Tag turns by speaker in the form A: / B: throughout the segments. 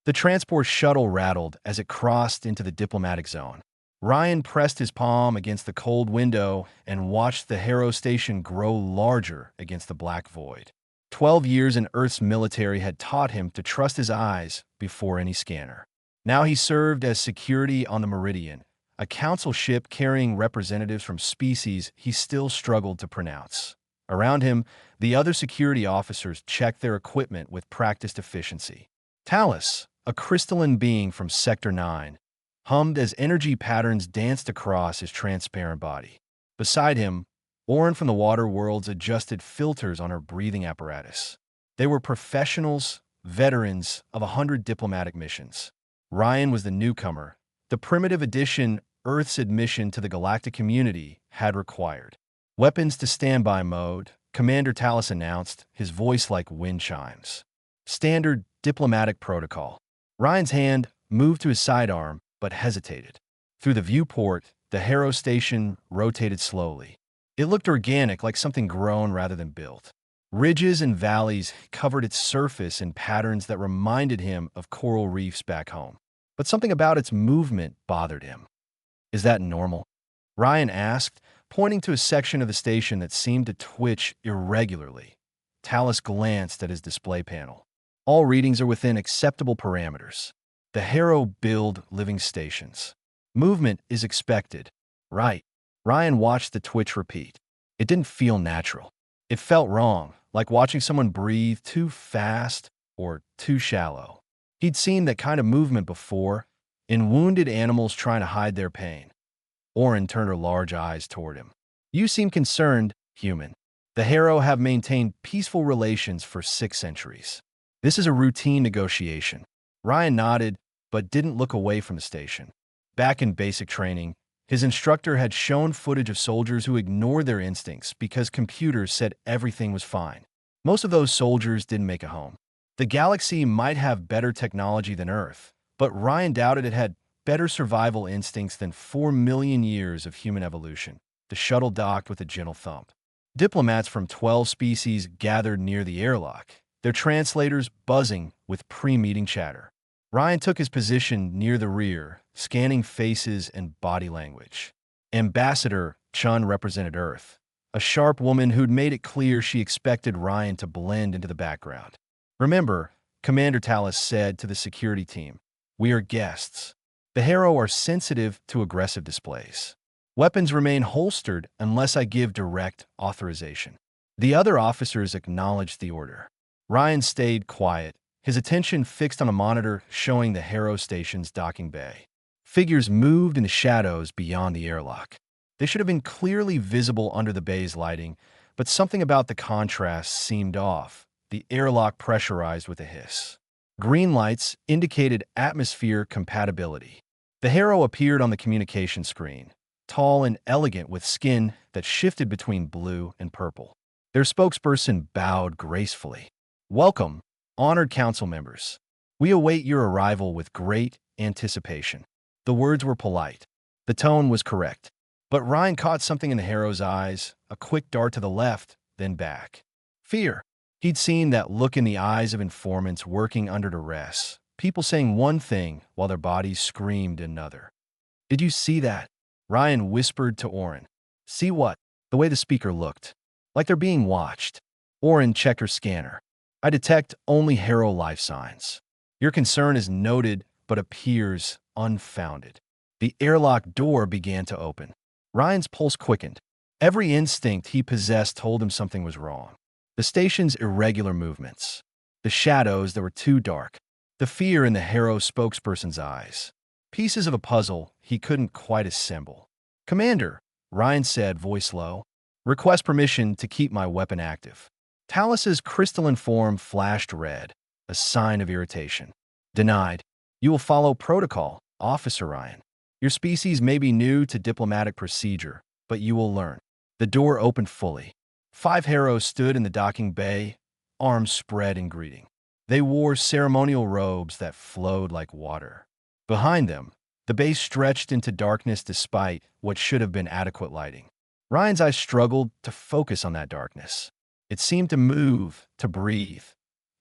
A: The transport shuttle rattled as it crossed into the diplomatic zone. Ryan pressed his palm against the cold window and watched the Harrow station grow larger against the black void. 12 years in Earth's military had taught him to trust his eyes before any scanner. Now he served as security on the Meridian, a council ship carrying representatives from species he still struggled to pronounce. Around him, the other security officers checked their equipment with practiced efficiency. Talus, a crystalline being from Sector 9, hummed as energy patterns danced across his transparent body. Beside him, Oren from the water worlds adjusted filters on her breathing apparatus. They were professionals, veterans of 100 diplomatic missions. Ryan was the newcomer, the primitive addition Earth's admission to the galactic community had required. Weapons to standby mode, Commander Talus announced, his voice like wind chimes. Standard diplomatic protocol. Ryan's hand moved to his sidearm, but hesitated. Through the viewport, the Harrow station rotated slowly. It looked organic, like something grown rather than built. Ridges and valleys covered its surface in patterns that reminded him of coral reefs back home. But something about its movement bothered him. Is that normal? Ryan asked, pointing to a section of the station that seemed to twitch irregularly. Talus glanced at his display panel. All readings are within acceptable parameters. The Harrow build living stations. Movement is expected. Right. Ryan watched the twitch repeat. It didn't feel natural. It felt wrong, like watching someone breathe too fast or too shallow. He'd seen that kind of movement before, in wounded animals trying to hide their pain. Oren turned her large eyes toward him. You seem concerned, human. The Harrow have maintained peaceful relations for 6 centuries. This is a routine negotiation. Ryan nodded, but didn't look away from the station. Back in basic training, his instructor had shown footage of soldiers who ignored their instincts because computers said everything was fine. Most of those soldiers didn't make it home. The galaxy might have better technology than Earth, but Ryan doubted it had better survival instincts than 4 million years of human evolution. The shuttle docked with a gentle thump. Diplomats from 12 species gathered near the airlock, their translators buzzing with pre-meeting chatter. Ryan took his position near the rear, scanning faces and body language. Ambassador Chun represented Earth, a sharp woman who'd made it clear she expected Ryan to blend into the background. Remember, Commander Talus said to the security team, we are guests. The Harrow are sensitive to aggressive displays. Weapons remain holstered unless I give direct authorization. The other officers acknowledged the order. Ryan stayed quiet, his attention fixed on a monitor showing the Harrow station's docking bay. Figures moved in the shadows beyond the airlock. They should have been clearly visible under the bay's lighting, but something about the contrast seemed off. The airlock pressurized with a hiss. Green lights indicated atmosphere compatibility. The Harrow appeared on the communication screen, tall and elegant with skin that shifted between blue and purple. Their spokesperson bowed gracefully. Welcome, honored council members. We await your arrival with great anticipation. The words were polite. The tone was correct. But Ryan caught something in the Harrow's eyes, a quick dart to the left, then back. Fear. He'd seen that look in the eyes of informants working under duress, people saying one thing while their bodies screamed another. Did you see that? Ryan whispered to Oren. See what? The way the speaker looked. Like they're being watched. Oren checked her scanner. I detect only Harrow life signs. Your concern is noted, but appears unfounded. The airlock door began to open. Ryan's pulse quickened. Every instinct he possessed told him something was wrong. The station's irregular movements. The shadows that were too dark. The fear in the Harrow spokesperson's eyes. Pieces of a puzzle he couldn't quite assemble. Commander, Ryan said, voice low. Request permission to keep my weapon active. Talus's crystalline form flashed red, a sign of irritation. Denied. You will follow protocol, Officer Ryan. Your species may be new to diplomatic procedure, but you will learn. The door opened fully. 5 Harrows stood in the docking bay, arms spread in greeting. They wore ceremonial robes that flowed like water. Behind them, the bay stretched into darkness despite what should have been adequate lighting. Ryan's eyes struggled to focus on that darkness. It seemed to move, to breathe.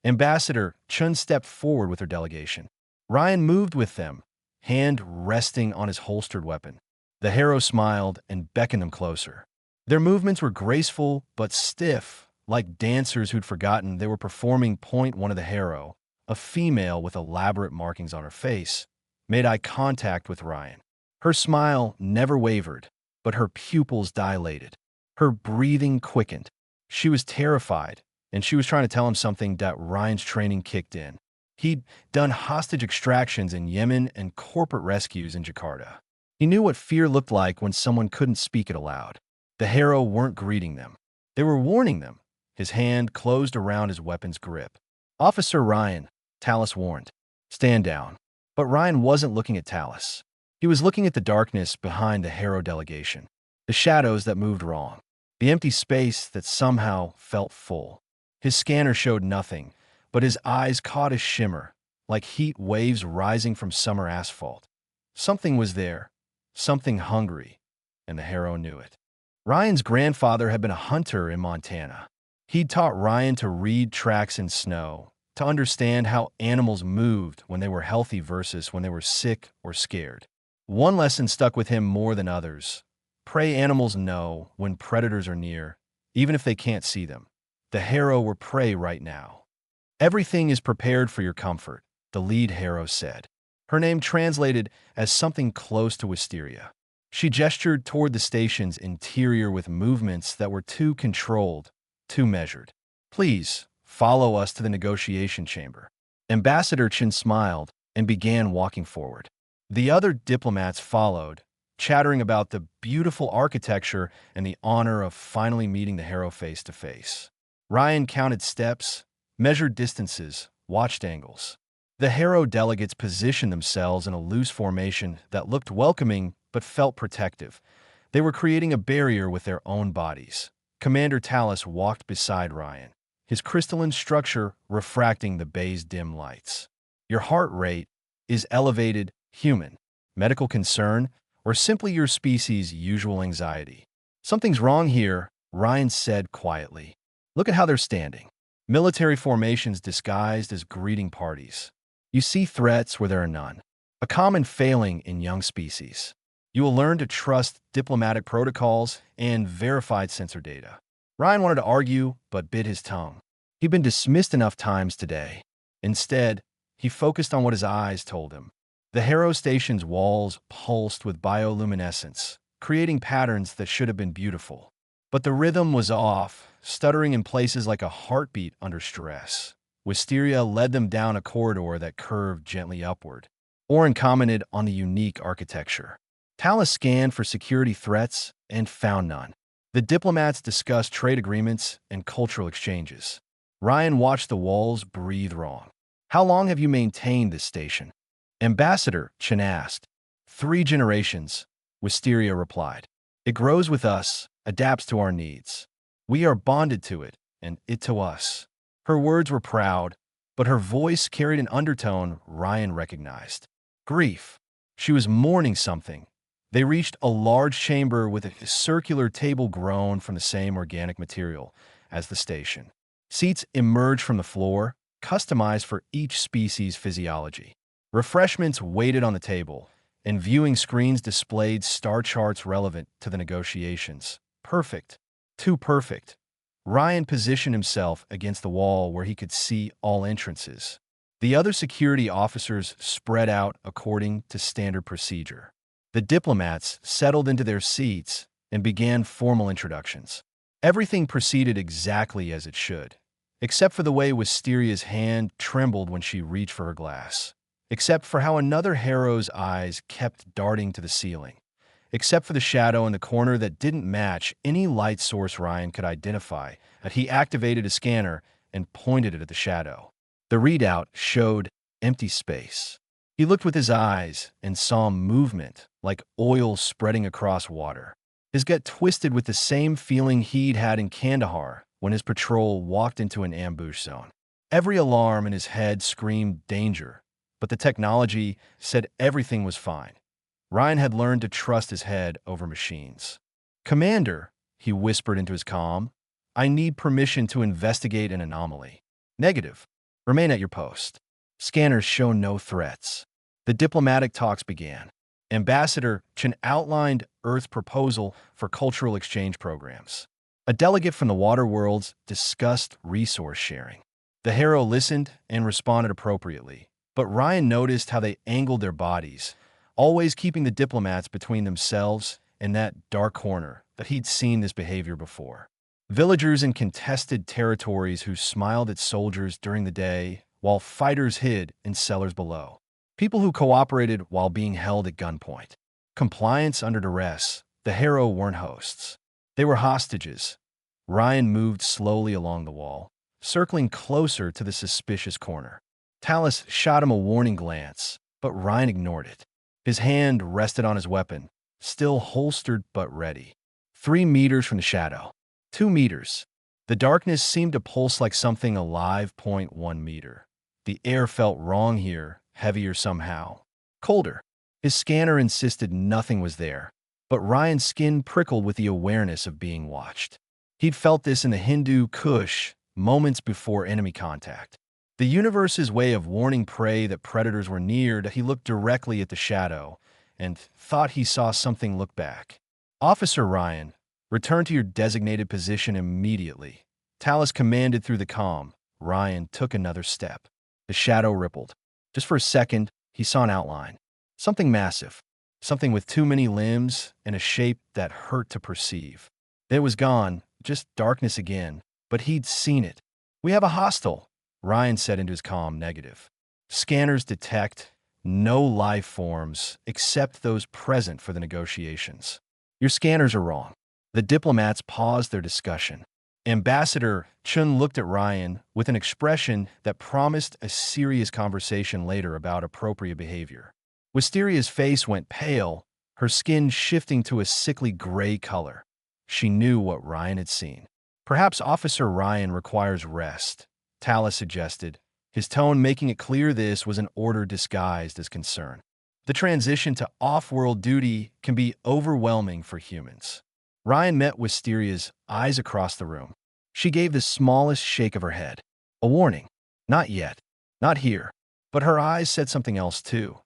A: Ambassador Chun stepped forward with her delegation. Ryan moved with them, hand resting on his holstered weapon. The Harrow smiled and beckoned them closer. Their movements were graceful but stiff, like dancers who'd forgotten they were performing. Point one of the Harrow, a female with elaborate markings on her face, made eye contact with Ryan. Her smile never wavered, but her pupils dilated. Her breathing quickened. She was terrified, and she was trying to tell him something. That Ryan's training kicked in. He'd done hostage extractions in Yemen and corporate rescues in Jakarta. He knew what fear looked like when someone couldn't speak it aloud. The Harrow weren't greeting them. They were warning them. His hand closed around his weapon's grip. "Officer Ryan," Talus warned. "Stand down." But Ryan wasn't looking at Talus. He was looking at the darkness behind the Harrow delegation, the shadows that moved wrong, the empty space that somehow felt full. His scanner showed nothing, but his eyes caught a shimmer, like heat waves rising from summer asphalt. Something was there, something hungry, and the Harrow knew it. Ryan's grandfather had been a hunter in Montana. He'd taught Ryan to read tracks in snow, to understand how animals moved when they were healthy versus when they were sick or scared. One lesson stuck with him more than others. Prey animals know when predators are near, even if they can't see them. The Harrow were prey right now. "Everything is prepared for your comfort," the lead Harrow said. Her name translated as something close to wisteria. She gestured toward the station's interior with movements that were too controlled, too measured. "Please, follow us to the negotiation chamber." Ambassador Chen smiled and began walking forward. The other diplomats followed, chattering about the beautiful architecture and the honor of finally meeting the Harrow face to face. Ryan counted steps, measured distances, watched angles. The Harrow delegates positioned themselves in a loose formation that looked welcoming but felt protective. They were creating a barrier with their own bodies. Commander Talus walked beside Ryan, his crystalline structure refracting the bay's dim lights. "Your heart rate is elevated, human. Medical concern, or simply your species' usual anxiety?" "Something's wrong here," Ryan said quietly. "Look at how they're standing. Military formations disguised as greeting parties. You see threats where there are none. A common failing in young species. You will learn to trust diplomatic protocols and verified sensor data." Ryan wanted to argue, but bit his tongue. He'd been dismissed enough times today. Instead, he focused on what his eyes told him. The Harrow Station's walls pulsed with bioluminescence, creating patterns that should have been beautiful. But the rhythm was off, stuttering in places like a heartbeat under stress. Wisteria led them down a corridor that curved gently upward. Oren commented on the unique architecture. Talus scanned for security threats and found none. The diplomats discussed trade agreements and cultural exchanges. Ryan watched the walls breathe wrong. "How long have you maintained this station?" Ambassador Chen asked. "3 generations," Wisteria replied. "It grows with us, adapts to our needs. We are bonded to it, and it to us." Her words were proud, but her voice carried an undertone Ryan recognized. Grief. She was mourning something. They reached a large chamber with a circular table grown from the same organic material as the station. Seats emerged from the floor, customized for each species' physiology. Refreshments waited on the table, and viewing screens displayed star charts relevant to the negotiations. Perfect. Too perfect. Ryan positioned himself against the wall where he could see all entrances. The other security officers spread out according to standard procedure. The diplomats settled into their seats and began formal introductions. Everything proceeded exactly as it should, except for the way Wisteria's hand trembled when she reached for her glass, except for how another Harrow's eyes kept darting to the ceiling, except for the shadow in the corner that didn't match any light source Ryan could identify. He activated a scanner and pointed it at the shadow. The readout showed empty space. He looked with his eyes and saw movement, like oil spreading across water. His gut twisted with the same feeling he'd had in Kandahar when his patrol walked into an ambush zone. Every alarm in his head screamed danger, but the technology said everything was fine. Ryan had learned to trust his head over machines. "Commander," he whispered into his comm, "I need permission to investigate an anomaly." "Negative. Remain at your post." Scanners show no threats. The diplomatic talks began. Ambassador Chen outlined Earth's proposal for cultural exchange programs. A delegate from the water worlds discussed resource sharing. The Harrow listened and responded appropriately, but Ryan noticed how they angled their bodies, always keeping the diplomats between themselves and that dark corner that he'd seen this behavior before. Villagers in contested territories who smiled at soldiers during the day while fighters hid in cellars below. People who cooperated while being held at gunpoint. Compliance under duress. The Harrow weren't hosts. They were hostages. Ryan moved slowly along the wall, circling closer to the suspicious corner. Talus shot him a warning glance, but Ryan ignored it. His hand rested on his weapon, still holstered but ready. 3 meters from the shadow. 2 meters. The darkness seemed to pulse like something alive. 0.1 meter. The air felt wrong here, heavier somehow. Colder. His scanner insisted nothing was there, but Ryan's skin prickled with the awareness of being watched. He'd felt this in the Hindu Kush moments before enemy contact. The universe's way of warning prey that predators were near. He looked directly at the shadow and thought he saw something look back. Officer Ryan, return to your designated position immediately. Talus commanded through the comm. Ryan took another step. The shadow rippled. Just for a second, he saw an outline. Something massive. Something with too many limbs and a shape that hurt to perceive. It was gone, just darkness again, but he'd seen it. We have a hostile, Ryan said into his comm. Negative. Scanners detect no life forms except those present for the negotiations. Your scanners are wrong. The diplomats paused their discussion. Ambassador Chun looked at Ryan with an expression that promised a serious conversation later about appropriate behavior. Wisteria's face went pale, her skin shifting to a sickly gray color. She knew what Ryan had seen. Perhaps Officer Ryan requires rest, Talus suggested, his tone making it clear this was an order disguised as concern. The transition to off-world duty can be overwhelming for humans. Ryan met Wisteria's eyes across the room. She gave the smallest shake of her head. A warning. Not yet. Not here. But her eyes said something else too.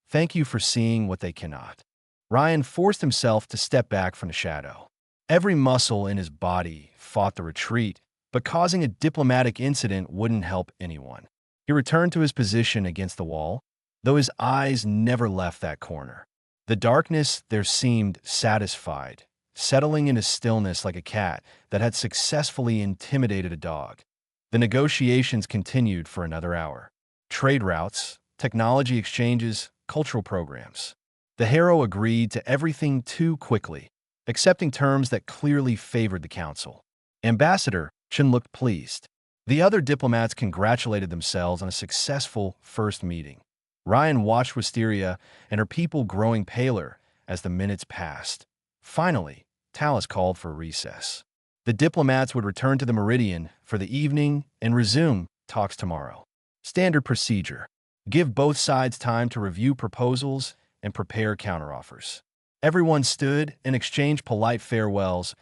A: Thank you for seeing what they cannot. Ryan forced himself to step back from the shadow. Every muscle in his body fought the retreat, but causing a diplomatic incident wouldn't help anyone. He returned to his position against the wall, though his eyes never left that corner. The darkness there seemed satisfied, settling into stillness like a cat that had successfully intimidated a dog. The negotiations continued for another hour. Trade routes, technology exchanges, cultural programs. The Harrow agreed to everything too quickly, accepting terms that clearly favored the council. Ambassador Chen looked pleased. The other diplomats congratulated themselves on a successful first meeting. Ryan watched Wisteria and her people growing paler as the minutes passed. Finally, Talus called for a recess. The diplomats would return to the Meridian for the evening and resume talks tomorrow. Standard procedure. Give both sides time to review proposals and prepare counteroffers. Everyone stood and exchanged polite farewells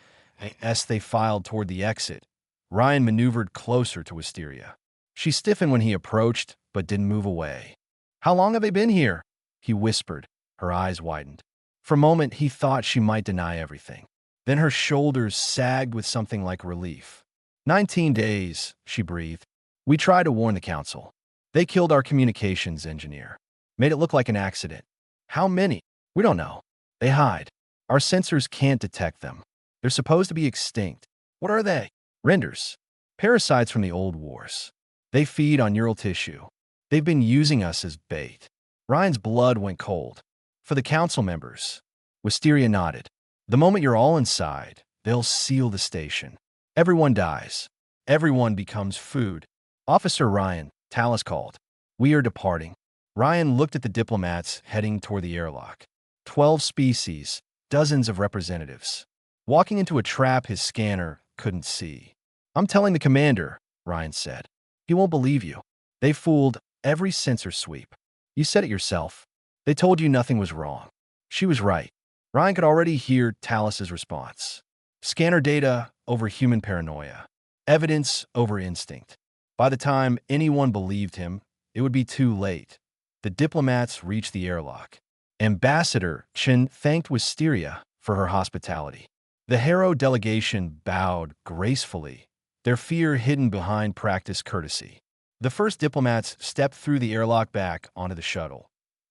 A: as they filed toward the exit. Ryan maneuvered closer to Wisteria. She stiffened when he approached, but didn't move away. How long have they been here? He whispered. Her eyes widened. For a moment, he thought she might deny everything. Then her shoulders sagged with something like relief. 19 days, she breathed. We tried to warn the council. They killed our communications engineer. Made it look like an accident. How many? We don't know. They hide. Our sensors can't detect them. They're supposed to be extinct. What are they? Renders. Parasites from the old wars. They feed on neural tissue. They've been using us as bait. Ryan's blood went cold. For the council members. Wisteria nodded. The moment you're all inside, they'll seal the station. Everyone dies. Everyone becomes food. Officer Ryan, Talus called. We are departing. Ryan looked at the diplomats heading toward the airlock. 12 species, dozens of representatives. Walking into a trap his scanner couldn't see. I'm telling the commander, Ryan said. He won't believe you. They fooled every sensor sweep. You said it yourself. They told you nothing was wrong. She was right. Ryan could already hear Talus's response. Scanner data over human paranoia. Evidence over instinct. By the time anyone believed him, it would be too late. The diplomats reached the airlock. Ambassador Chen thanked Wisteria for her hospitality. The Harrow delegation bowed gracefully, their fear hidden behind practiced courtesy. The first diplomats stepped through the airlock back onto the shuttle.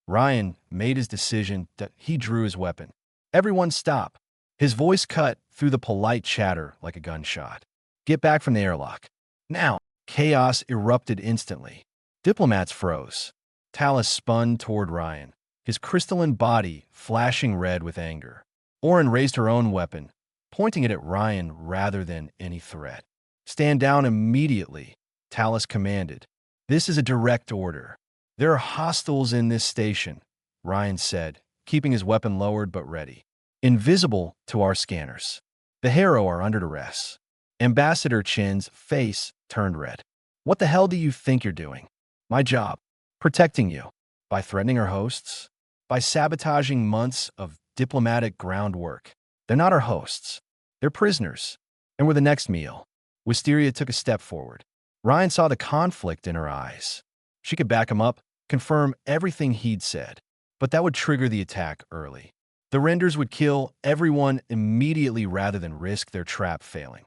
A: Ryan made his decision that he drew his weapon. Everyone stop. His voice cut through the polite chatter like a gunshot. Get back from the airlock. Now. Chaos erupted instantly. Diplomats froze. Talus spun toward Ryan, his crystalline body flashing red with anger. Orin raised her own weapon, pointing it at Ryan rather than any threat. Stand down immediately, Talus commanded. This is a direct order. There are hostiles in this station, Ryan said, keeping his weapon lowered but ready. Invisible to our scanners. The Harrow are under duress. Ambassador Chen's face turned red. What the hell do you think you're doing? My job. Protecting you. By threatening our hosts? By sabotaging months of diplomatic groundwork. They're not our hosts. They're prisoners. And we're the next meal. Wisteria took a step forward. Ryan saw the conflict in her eyes. She could back him up, confirm everything he'd said. But that would trigger the attack early. The Renders would kill everyone immediately rather than risk their trap failing.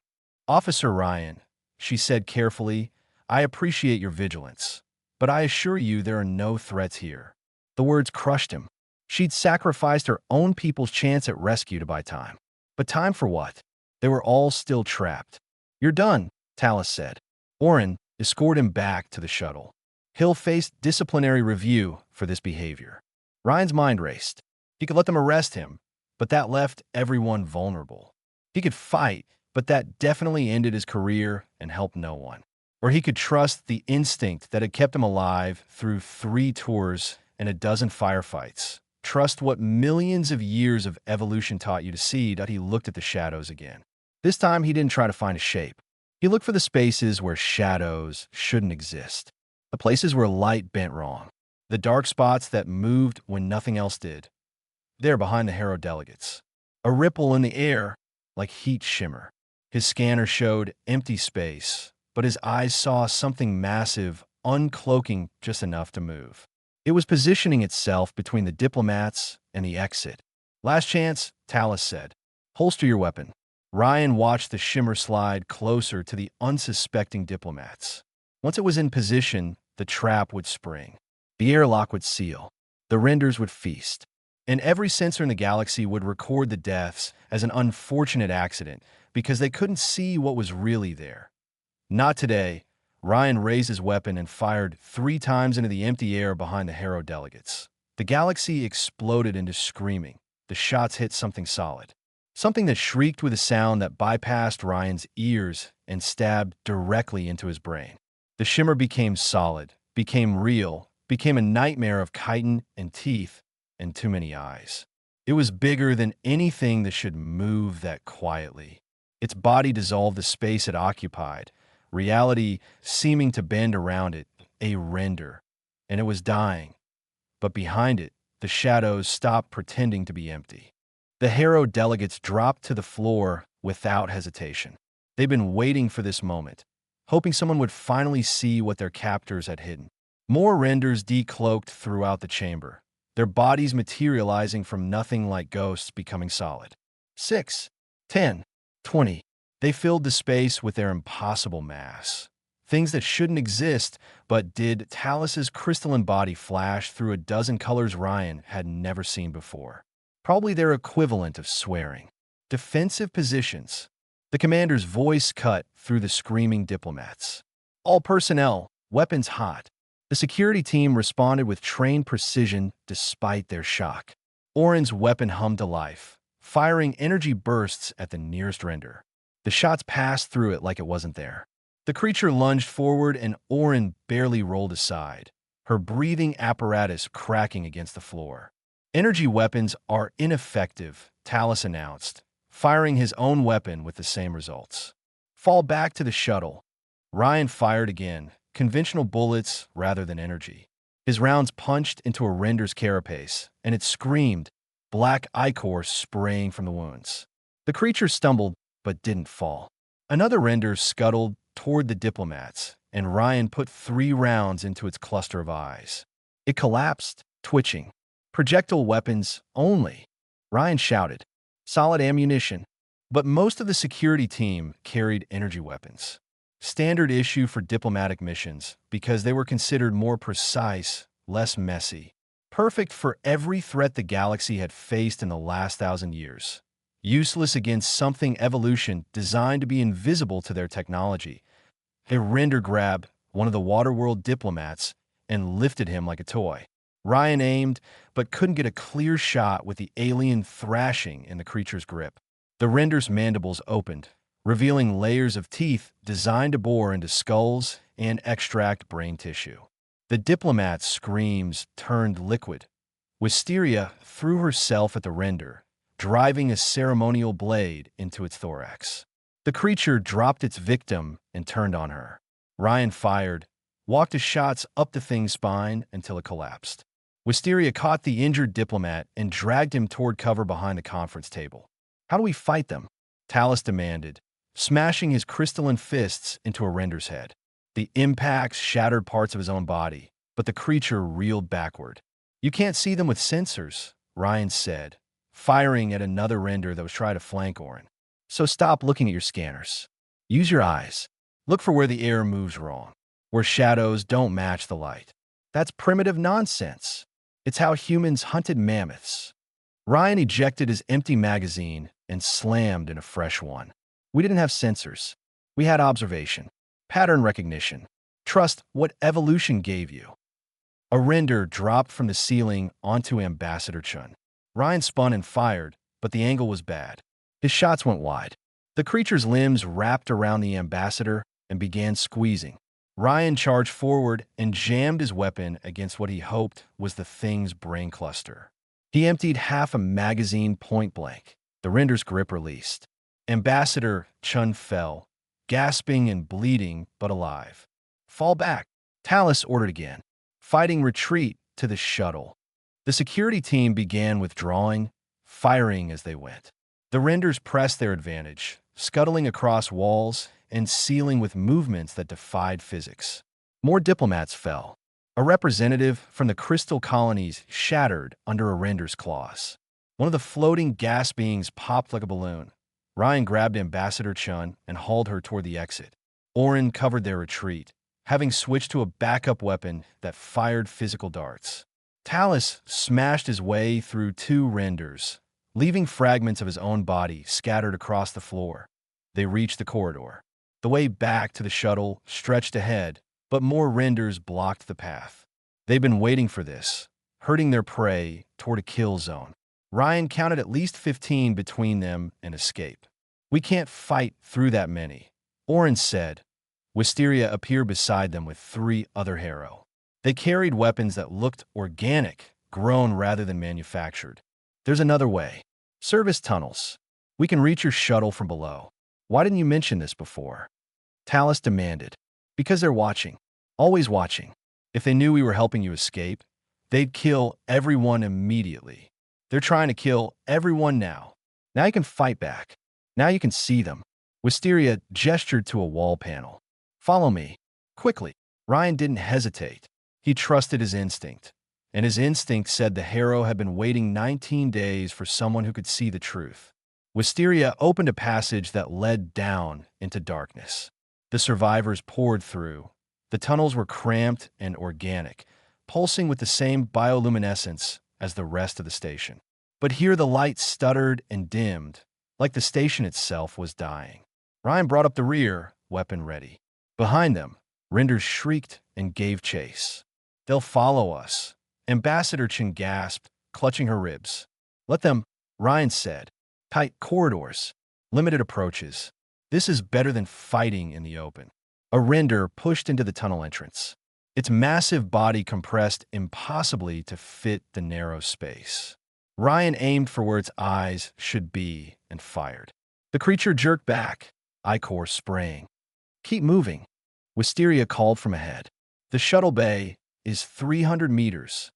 A: Officer Ryan, she said carefully, I appreciate your vigilance, but I assure you there are no threats here. The words crushed him. She'd sacrificed her own people's chance at rescue to buy time. But time for what? They were all still trapped. You're done, Talus said. Orin escorted him back to the shuttle. He'll face disciplinary review for this behavior. Ryan's mind raced. He could let them arrest him, but that left everyone vulnerable. He could fight, but that definitely ended his career and helped no one. Or he could trust the instinct that had kept him alive through 3 tours and a dozen firefights. Trust what millions of years of evolution taught you to see that he looked at the shadows again. This time he didn't try to find a shape. He looked for the spaces where shadows shouldn't exist. The places where light bent wrong. The dark spots that moved when nothing else did. There behind the Harrow delegates. A ripple in the air like heat shimmer. His scanner showed empty space, but his eyes saw something massive, uncloaking just enough to move. It was positioning itself between the diplomats and the exit. Last chance, Talus said. Holster your weapon. Ryan watched the shimmer slide closer to the unsuspecting diplomats. Once it was in position, the trap would spring. The airlock would seal. The Renders would feast. And every sensor in the galaxy would record the deaths as an unfortunate accident because they couldn't see what was really there. Not today. Ryan raised his weapon and fired 3 times into the empty air behind the Harrow delegates. The galaxy exploded into screaming. The shots hit something solid. Something that shrieked with a sound that bypassed Ryan's ears and stabbed directly into his brain. The shimmer became solid, became real, became a nightmare of chitin and teeth and too many eyes. It was bigger than anything that should move that quietly. Its body dissolved the space it occupied, reality seeming to bend around it, a render. And it was dying. But behind it, the shadows stopped pretending to be empty. The Harrow delegates dropped to the floor without hesitation. They'd been waiting for this moment, hoping someone would finally see what their captors had hidden. More Renders decloaked throughout the chamber, their bodies materializing from nothing like ghosts becoming solid. 6, 10, 20. They filled the space with their impossible mass. Things that shouldn't exist, but did. Talus's crystalline body flash through a dozen colors Ryan had never seen before. Probably their equivalent of swearing. Defensive positions. The commander's voice cut through the screaming diplomats. All personnel, weapons hot. The security team responded with trained precision despite their shock. Orin's weapon hummed to life, firing energy bursts at the nearest Render. The shots passed through it like it wasn't there. The creature lunged forward and Orin barely rolled aside, her breathing apparatus cracking against the floor. Energy weapons are ineffective, Talus announced, firing his own weapon with the same results. Fall back to the shuttle. Ryan fired again, conventional bullets rather than energy. His rounds punched into a Render's carapace, and it screamed, black ichor spraying from the wounds. The creature stumbled, but didn't fall. Another Render scuttled toward the diplomats, and Ryan put 3 rounds into its cluster of eyes. It collapsed, twitching. Projectile weapons only, Ryan shouted. Solid ammunition. But most of the security team carried energy weapons. Standard issue for diplomatic missions because they were considered more precise, less messy. Perfect for every threat the galaxy had faced in the last 1,000 years. Useless against something evolution designed to be invisible to their technology. A render grabbed one of the Waterworld diplomats and lifted him like a toy. Ryan aimed, but couldn't get a clear shot with the alien thrashing in the creature's grip. The render's mandibles opened, revealing layers of teeth designed to bore into skulls and extract brain tissue. The diplomat's screams turned liquid. Wisteria threw herself at the render, driving a ceremonial blade into its thorax. The creature dropped its victim and turned on her. Ryan fired, walked his shots up the thing's spine until it collapsed. Wisteria caught the injured diplomat and dragged him toward cover behind the conference table. How do we fight them? Talus demanded, smashing his crystalline fists into a render's head. The impacts shattered parts of his own body, but the creature reeled backward. You can't see them with sensors, Ryan said, firing at another render that was trying to flank Orin. So stop looking at your scanners. Use your eyes. Look for where the air moves wrong, where shadows don't match the light. That's primitive nonsense. It's how humans hunted mammoths. Ryan ejected his empty magazine and slammed in a fresh one. We didn't have sensors. We had observation, pattern recognition. Trust what evolution gave you. A render dropped from the ceiling onto Ambassador Chun. Ryan spun and fired, but the angle was bad. His shots went wide. The creature's limbs wrapped around the ambassador and began squeezing. Ryan charged forward and jammed his weapon against what he hoped was the thing's brain cluster. He emptied half a magazine point blank. The render's grip released. Ambassador Chun fell, gasping and bleeding, but alive. Fall back, Talus ordered again, fighting retreat to the shuttle. The security team began withdrawing, firing as they went. The renders pressed their advantage, scuttling across walls and sealing with movements that defied physics. More diplomats fell. A representative from the crystal colonies shattered under a render's claws. One of the floating gas beings popped like a balloon. Ryan grabbed Ambassador Chun and hauled her toward the exit. Orin covered their retreat, having switched to a backup weapon that fired physical darts. Talus smashed his way through 2 renders, leaving fragments of his own body scattered across the floor. They reached the corridor. The way back to the shuttle stretched ahead, but more renders blocked the path. They'd been waiting for this, herding their prey toward a kill zone. Ryan counted at least 15 between them and escape. We can't fight through that many, Orin said. Wisteria appeared beside them with 3 other Harrow. They carried weapons that looked organic, grown rather than manufactured. There's another way. Service tunnels. We can reach your shuttle from below. Why didn't you mention this before? Talus demanded. Because they're watching. Always watching. If they knew we were helping you escape, they'd kill everyone immediately. They're trying to kill everyone now. Now you can fight back. Now you can see them. Wisteria gestured to a wall panel. Follow me. Quickly. Ryan didn't hesitate. He trusted his instinct. And his instinct said the Harrow had been waiting 19 days for someone who could see the truth. Wisteria opened a passage that led down into darkness. The survivors poured through. The tunnels were cramped and organic, pulsing with the same bioluminescence as the rest of the station. But here the light stuttered and dimmed, like the station itself was dying. Ryan brought up the rear, weapon ready. Behind them, renders shrieked and gave chase. They'll follow us. Ambassador Chin gasped, clutching her ribs. Let them, Ryan said. Tight corridors, limited approaches. This is better than fighting in the open. A render pushed into the tunnel entrance. Its massive body compressed impossibly to fit the narrow space. Ryan aimed for where its eyes should be and fired. The creature jerked back, ichor spraying. Keep moving, Wisteria called from ahead. The shuttle bay is 300 meters.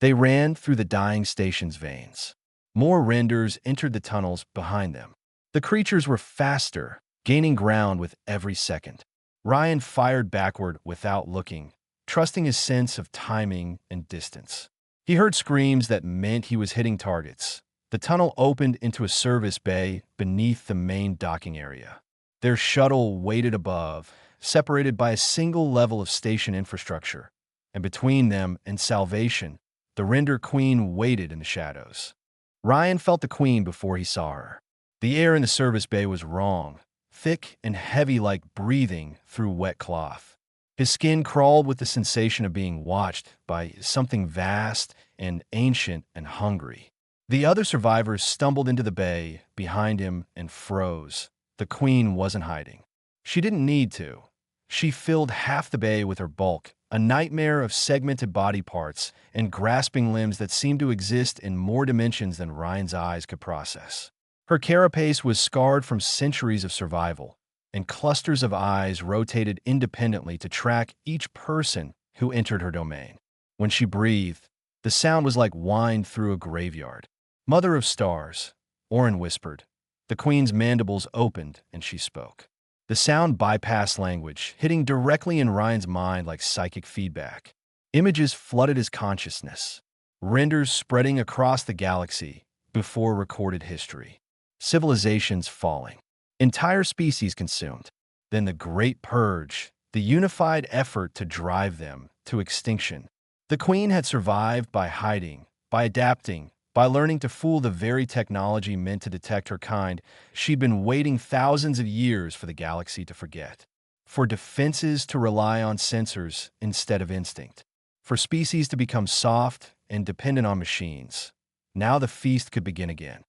A: They ran through the dying station's veins. More renders entered the tunnels behind them. The creatures were faster, gaining ground with every second. Ryan fired backward without looking, trusting his sense of timing and distance. He heard screams that meant he was hitting targets. The tunnel opened into a service bay beneath the main docking area. Their shuttle waited above, separated by a single level of station infrastructure, and between them and Salvation, the Render Queen waited in the shadows. Ryan felt the Queen before he saw her. The air in the service bay was wrong, thick and heavy like breathing through wet cloth. His skin crawled with the sensation of being watched by something vast and ancient and hungry. The other survivors stumbled into the bay behind him and froze. The Queen wasn't hiding. She didn't need to. She filled half the bay with her bulk, a nightmare of segmented body parts and grasping limbs that seemed to exist in more dimensions than Ryan's eyes could process. Her carapace was scarred from centuries of survival, and clusters of eyes rotated independently to track each person who entered her domain. When she breathed, the sound was like wind through a graveyard. "Mother of stars," Orin whispered. The Queen's mandibles opened, and she spoke. The sound bypassed language, hitting directly in Ryan's mind like psychic feedback. Images flooded his consciousness, renders spreading across the galaxy before recorded history. Civilizations falling. Entire species consumed. Then the Great Purge, the unified effort to drive them to extinction. The Queen had survived by hiding, by adapting, by learning to fool the very technology meant to detect her kind. She'd been waiting thousands of years for the galaxy to forget. For defenses to rely on sensors instead of instinct. For species to become soft and dependent on machines. Now the feast could begin again.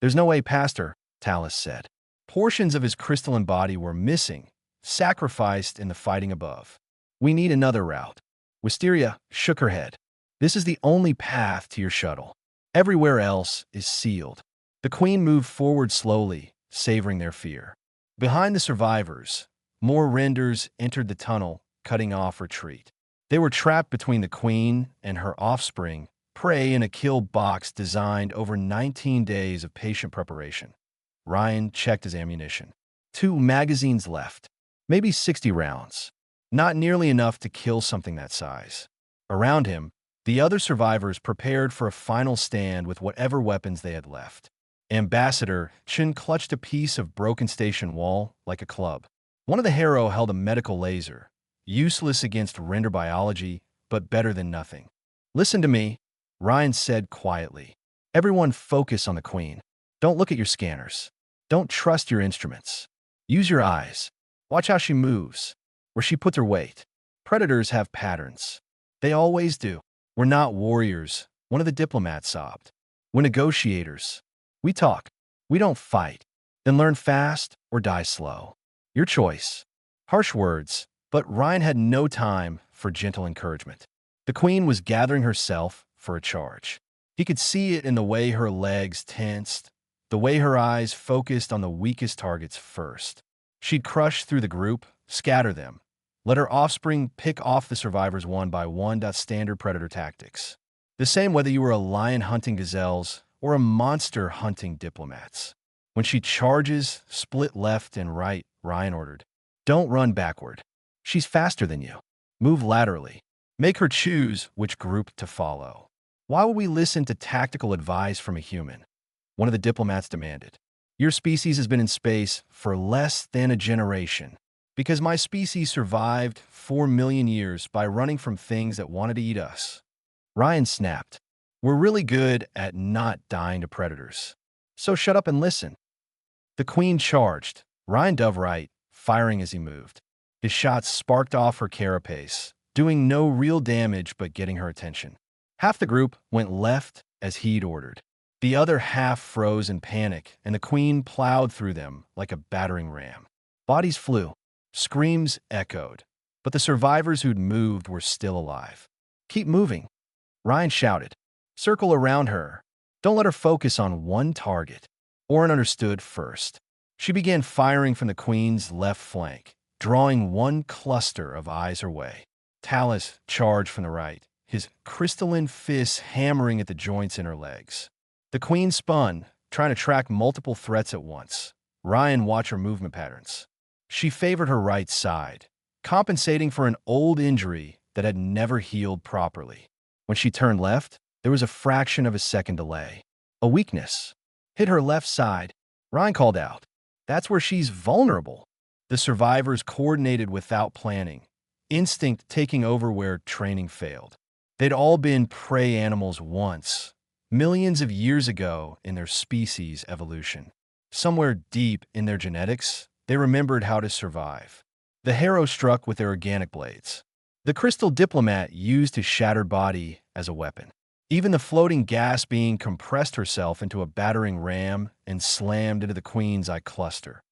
A: "There's no way past her," Talus said. Portions of his crystalline body were missing, sacrificed in the fighting above. "We need another route." Wisteria shook her head. "This is the only path to your shuttle. Everywhere else is sealed." The Queen moved forward slowly, savoring their fear. Behind the survivors, more renders entered the tunnel, cutting off retreat. They were trapped between the Queen and her offspring, prey in a kill box designed over 19 days of patient preparation. Ryan checked his ammunition. 2 magazines left. Maybe 60 rounds. Not nearly enough to kill something that size. Around him, the other survivors prepared for a final stand with whatever weapons they had left. Ambassador Chen clutched a piece of broken station wall like a club. One of the Harrow held a medical laser, useless against render biology, but better than nothing. "Listen to me," Ryan said quietly. "Everyone focus on the Queen. Don't look at your scanners. Don't trust your instruments. Use your eyes. Watch how she moves, where she puts her weight. Predators have patterns. They always do. We're not warriors," one of the diplomats sobbed. "We're negotiators. We talk. We don't fight. Then learn fast or die slow. Your choice." Harsh words, but Ryan had no time for gentle encouragement. The Queen was gathering herself for a charge. He could see it in the way her legs tensed, the way her eyes focused on the weakest targets first. She'd crush through the group, scatter them, let her offspring pick off the survivors one by one. Standard predator tactics. The same whether you were a lion hunting gazelles or a monster hunting diplomats. "When she charges, split left and right," Ryan ordered. "Don't run backward. She's faster than you. Move laterally. Make her choose which group to follow." "Why would we listen to tactical advice from a human?" one of the diplomats demanded. "Your species has been in space for less than a generation. Because my species survived 4 million years by running from things that wanted to eat us." Ryan snapped. "We're really good at not dying to predators. So shut up and listen." The Queen charged. Ryan dove right, firing as he moved. His shots sparked off her carapace, doing no real damage but getting her attention. Half the group went left as he'd ordered. The other half froze in panic, and the Queen plowed through them like a battering ram. Bodies flew. Screams echoed, but the survivors who'd moved were still alive. "Keep moving," Ryan shouted. "Circle around her. Don't let her focus on one target." Orin understood first. She began firing from the Queen's left flank, drawing one cluster of eyes her way. Talus charged from the right, his crystalline fists hammering at the joints in her legs. The Queen spun, trying to track multiple threats at once. Ryan watched her movement patterns. She favored her right side, compensating for an old injury that had never healed properly. When she turned left, there was a fraction of a second delay. A weakness. Hit her left side. Ryan called out. That's where she's vulnerable. The survivors coordinated without planning, instinct taking over where training failed. They'd all been prey animals once, millions of years ago in their species' evolution. Somewhere deep in their genetics, they remembered how to survive. The Harrow struck with their organic blades. The crystal diplomat used his shattered body as a weapon. Even the floating gas being compressed herself into a battering ram and slammed into the queen's eye cluster.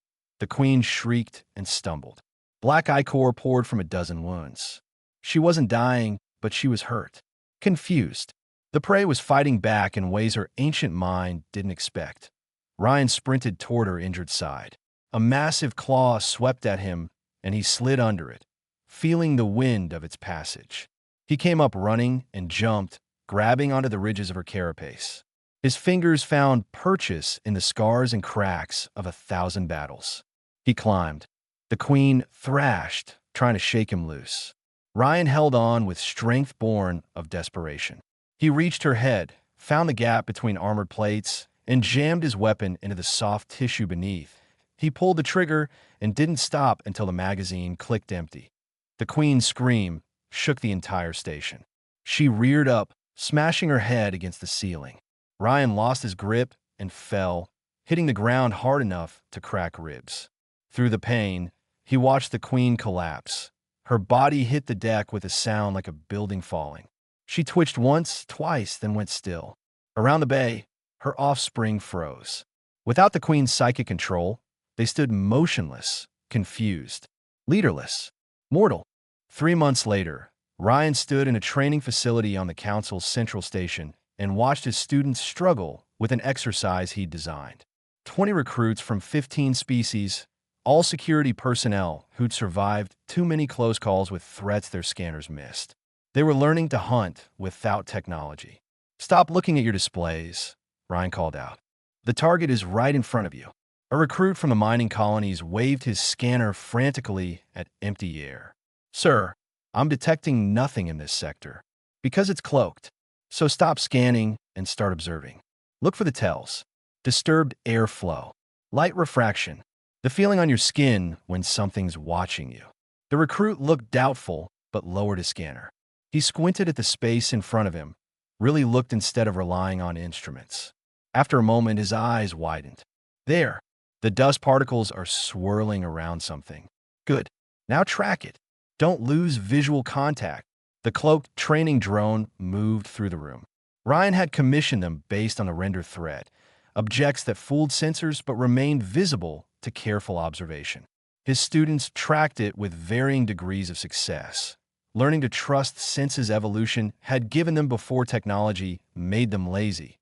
A: The queen shrieked and stumbled. Black ichor poured from a dozen wounds. She wasn't dying, but she was hurt. Confused. The prey was fighting back in ways her ancient mind didn't expect. Ryan sprinted toward her injured side. A massive claw swept at him, and he slid under it, feeling the wind of its passage. He came up running and jumped, grabbing onto the ridges of her carapace. His fingers found purchase in the scars and cracks of 1,000 battles. He climbed. The queen thrashed, trying to shake him loose. Ryan held on with strength born of desperation. He reached her head, found the gap between armored plates, and jammed his weapon into the soft tissue beneath. He pulled the trigger and didn't stop until the magazine clicked empty. The queen's scream shook the entire station. She reared up, smashing her head against the ceiling. Ryan lost his grip and fell, hitting the ground hard enough to crack ribs. Through the pain, he watched the queen collapse. Her body hit the deck with a sound like a building falling. She twitched once, twice, then went still. Around the bay, her offspring froze. Without the queen's psychic control, they stood motionless, confused, leaderless, mortal. 3 months later, Ryan stood in a training facility on the council's central station and watched his students struggle with an exercise he'd designed. 20 recruits from 15 species, all security personnel who'd survived too many close calls with threats their scanners missed. They were learning to hunt without technology. Stop looking at your displays, Ryan called out. The target is right in front of you. A recruit from the mining colonies waved his scanner frantically at empty air. Sir, I'm detecting nothing in this sector. Because it's cloaked. So stop scanning and start observing. Look for the tells. Disturbed airflow. Light refraction. The feeling on your skin when something's watching you. The recruit looked doubtful, but lowered his scanner. He squinted at the space in front of him, really looked instead of relying on instruments. After a moment, his eyes widened. There. The dust particles are swirling around something. Good. Now track it. Don't lose visual contact. The cloaked training drone moved through the room. Ryan had commissioned them based on the render thread, objects that fooled sensors but remained visible to careful observation. His students tracked it with varying degrees of success. Learning to trust senses evolution had given them before technology made them lazy.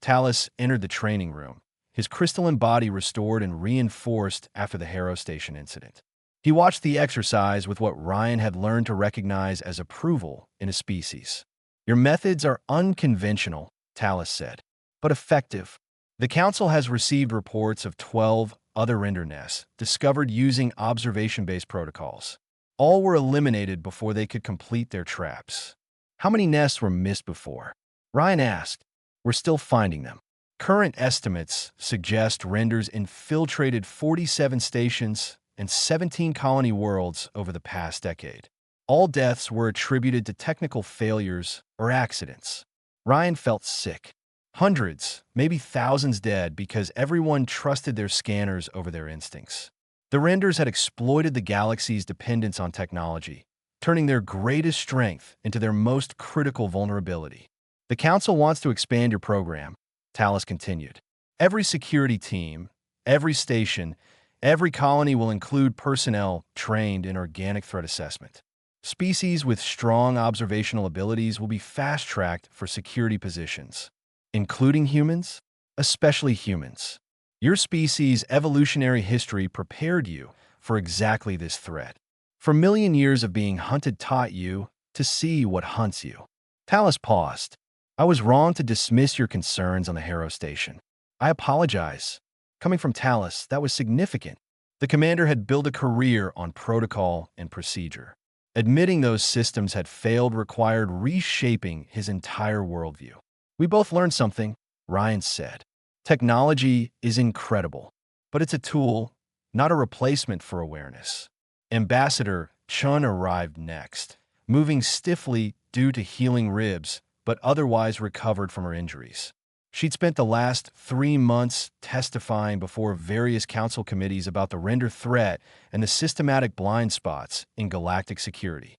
A: Talus entered the training room, his crystalline body restored and reinforced after the Harrow Station incident. He watched the exercise with what Ryan had learned to recognize as approval in a species. Your methods are unconventional, Talus said, but effective. The Council has received reports of 12 other render nests discovered using observation-based protocols. All were eliminated before they could complete their traps. How many nests were missed before? Ryan asked. We're still finding them. Current estimates suggest renders infiltrated 47 stations and 17 colony worlds over the past decade. All deaths were attributed to technical failures or accidents. Ryan felt sick. Hundreds, maybe thousands dead because everyone trusted their scanners over their instincts. The renders had exploited the galaxy's dependence on technology, turning their greatest strength into their most critical vulnerability. The Council wants to expand your program, Talus continued. Every security team, every station, every colony will include personnel trained in organic threat assessment. Species with strong observational abilities will be fast-tracked for security positions, including humans, especially humans. Your species' evolutionary history prepared you for exactly this threat. For a million years of being hunted taught you to see what hunts you. Talus paused. I was wrong to dismiss your concerns on the Harrow Station. I apologize. Coming from Talus, that was significant. The commander had built a career on protocol and procedure. Admitting those systems had failed required reshaping his entire worldview. We both learned something, Ryan said. Technology is incredible, but it's a tool, not a replacement for awareness. Ambassador Chun arrived next, moving stiffly due to healing ribs, but otherwise recovered from her injuries. She'd spent the last 3 months testifying before various council committees about the render threat and the systematic blind spots in galactic security.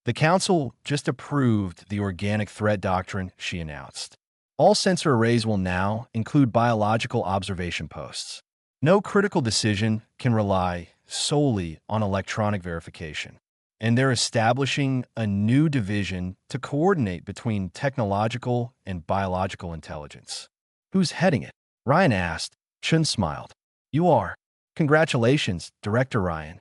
A: The council just approved the organic threat doctrine, she announced. All sensor arrays will now include biological observation posts. No critical decision can rely solely on electronic verification. And they're establishing a new division to coordinate between technological and biological intelligence. Who's heading it? Ryan asked. Chun smiled. You are. Congratulations, Director Ryan.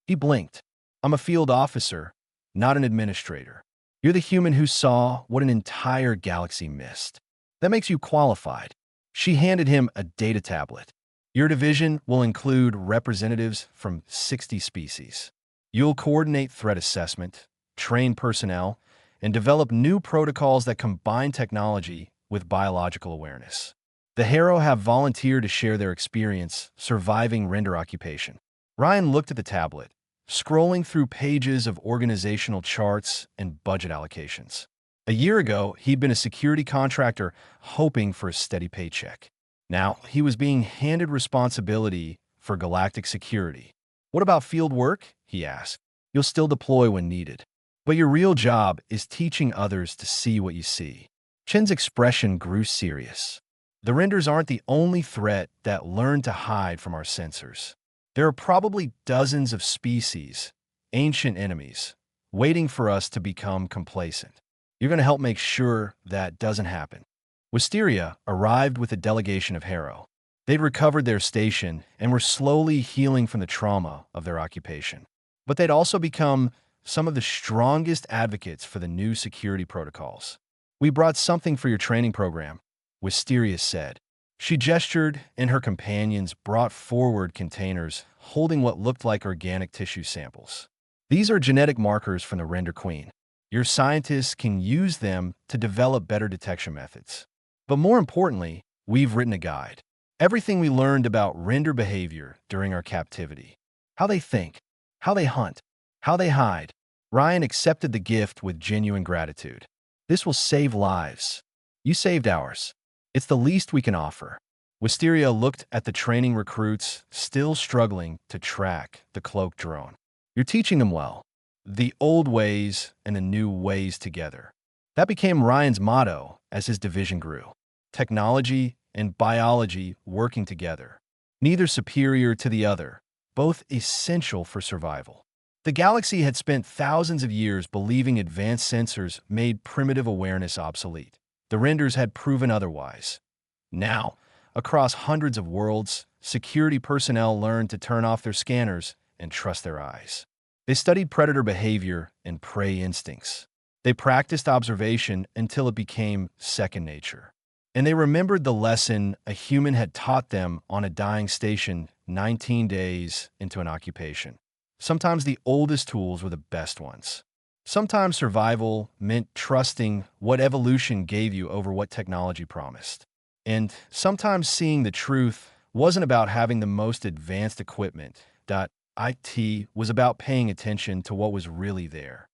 A: He blinked. I'm a field officer, not an administrator. You're the human who saw what an entire galaxy missed. That makes you qualified. She handed him a data tablet. Your division will include representatives from 60 species. You'll coordinate threat assessment, train personnel, and develop new protocols that combine technology with biological awareness. The Harrow have volunteered to share their experience surviving render occupation. Ryan looked at the tablet, scrolling through pages of organizational charts and budget allocations. A year ago, he'd been a security contractor hoping for a steady paycheck. Now, he was being handed responsibility for galactic security. What about field work? He asked. You'll still deploy when needed. But your real job is teaching others to see what you see. Chen's expression grew serious. The renders aren't the only threat that learn to hide from our sensors. There are probably dozens of species, ancient enemies, waiting for us to become complacent. You're going to help make sure that doesn't happen. Wisteria arrived with a delegation of Harrow. They'd recovered their station and were slowly healing from the trauma of their occupation. But they'd also become some of the strongest advocates for the new security protocols. We brought something for your training program, Wisteria said. She gestured, and her companions brought forward containers holding what looked like organic tissue samples. These are genetic markers from the Render Queen. Your scientists can use them to develop better detection methods. But more importantly, we've written a guide. Everything we learned about render behavior during our captivity. How they think, how they hunt, how they hide. Ryan accepted the gift with genuine gratitude. This will save lives. You saved ours. It's the least we can offer. Wisteria looked at the training recruits, still struggling to track the cloaked drone. You're teaching them well. The old ways and the new ways together. That became Ryan's motto as his division grew. Technology and biology working together. Neither superior to the other, both essential for survival. The galaxy had spent thousands of years believing advanced sensors made primitive awareness obsolete. The renders had proven otherwise. Now, across hundreds of worlds, security personnel learned to turn off their scanners and trust their eyes. They studied predator behavior and prey instincts. They practiced observation until it became second nature. And they remembered the lesson a human had taught them on a dying station 19 days into an occupation. Sometimes the oldest tools were the best ones. Sometimes survival meant trusting what evolution gave you over what technology promised. And sometimes seeing the truth wasn't about having the most advanced equipment. It was about paying attention to what was really there.